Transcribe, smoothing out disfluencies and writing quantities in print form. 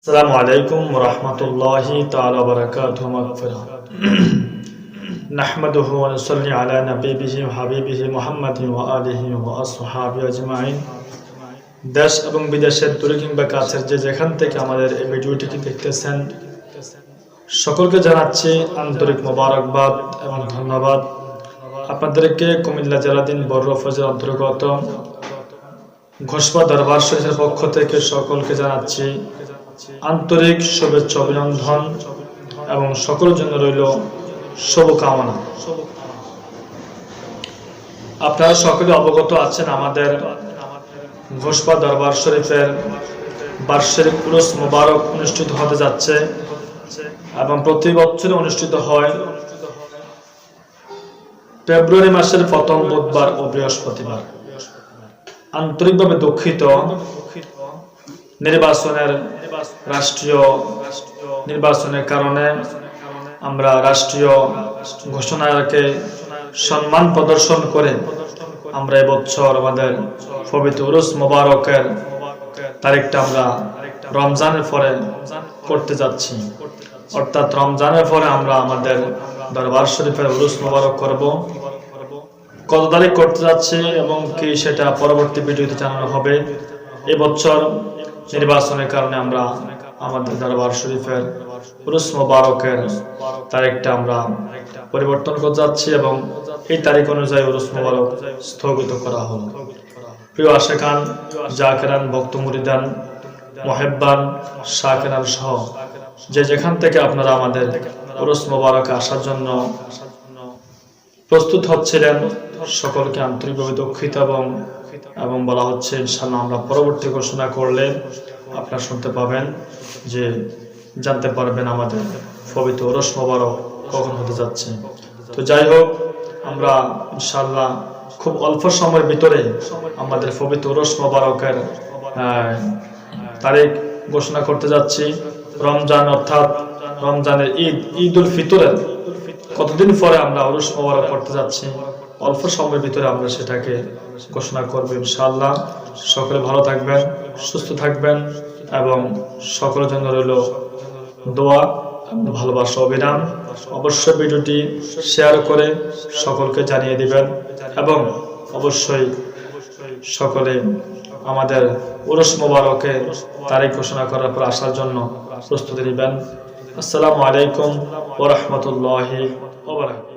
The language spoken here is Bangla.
আসসালামু আলাইকুম ওয়া রাহমাতুল্লাহি তাআলা ওয়া বারাকাতুহু মাগফিরাহ নাহমাদুহু ওয়া নুসাল্লি আলা নাবিয়িহি ওয়া হাবিবিহি মুহাম্মাদিন ওয়া আলিহি ওয়া আসহাবিহি আজমাইন। দেশ এবং বিদেশের দূরে কিংবা কাছের যে যেখান থেকে আমাদের এই ভিডিওটি দেখতেছেন সকলকে জানাচ্ছি আন্তরিক মোবারকবাদ এবং ধন্যবাদ। আপনাদেরকে কুমিল্লা জেলাধীন বড় ফজর অন্তর্গত ঘোষপা দরবার শরীফের পক্ষ থেকে সকলকে জানাচ্ছি আন্তরিক শুভেচ্ছা অভিনন্দন এবং সকলের জন্য রইল শুভকামনা। আপনারা সকলে অবগত আছেন আমাদের ঘোষপা দরবার শরীফের বার্ষিক উরুস মোবারক অনুষ্ঠিত হতে যাচ্ছে এবং প্রতি বছর অনুষ্ঠিত হয় ফেব্রুয়ারি মাসের প্রথম বুধবার ও বৃহস্পতিবার। আন্তরিকভাবে দুঃখিত, রাষ্ট্রীয় নির্বাচনের কারণে আমরা রাষ্ট্রীয় ঘোষণাকে সম্মান প্রদর্শন করে আমরা এবছর আমাদের পবিত্র উরুস মোবারকের তারিখটা আমরা রমজানের পরে করতে যাচ্ছি, অর্থাৎ রমজানের পরে আমরা আমাদের দরবার শরীফের উরুস মোবারক করব। কত তারিখ করতে যাচ্ছি এবং কি সেটা পরবর্তী ভিডিওতে জানানো হবে। এবছর নির্বাচনের কারণে আমরা আমাদের দরবার শরীফের উরুস মোবারকের তারিখটা আমরা পরিবর্তন করতে যাচ্ছি এবং এই তারিখ অনুযায়ী উরুস মোবারক স্থগিত করা হলো। প্রিয় আশেকান, জাকেরান, ভক্ত মুরিদান, মুহিব্বান, শাকেরান সহ যে যেখান থেকে আপনারা আমাদের উরুস মোবারকে আসার জন্য প্রস্তুত হচ্ছিলেন সকলকে আন্তরিকভাবে দুঃখিত এবং বলা হচ্ছে ইনশাআল্লাহ আমরা পরবর্তী ঘোষণা করলে আপনারা শুনতে পাবেন, যে জানতে পারবেন আমাদের পবিত্র উরুস মোবারক কখন হতে যাচ্ছে। তো যাই হোক, আমরা ইনশাআল্লাহ খুব অল্প সময়ের ভিতরে আমাদের পবিত্র উরুস মোবারকের তারিখ ঘোষণা করতে যাচ্ছি। রমজান অর্থাৎ রমজানের ঈদ উল ফিতরের কতদিন পরে আমরা উরুস মোবারক করতে যাচ্ছি, অল্প সময়ের ভিতরে আমরা সেটাকে ঘোষণা করব ইনশাআল্লাহ। সকলে ভালো থাকবেন, সুস্থ থাকবেন এবং সকলের জন্য রইল দোয়া, ভালোবাসা, অবিরাম। অবশ্যই ভিডিওটি শেয়ার করে সকলকে জানিয়ে দিবেন এবং অবশ্যই সকলে আমাদের উরুস মোবারকে তারিখ ঘোষণা করার পর আসার জন্য প্রস্তুতি নেবেন। আসসালামু আলাইকুম ওয়া রাহমাতুল্লাহি ওয়া বারাকাতুহু।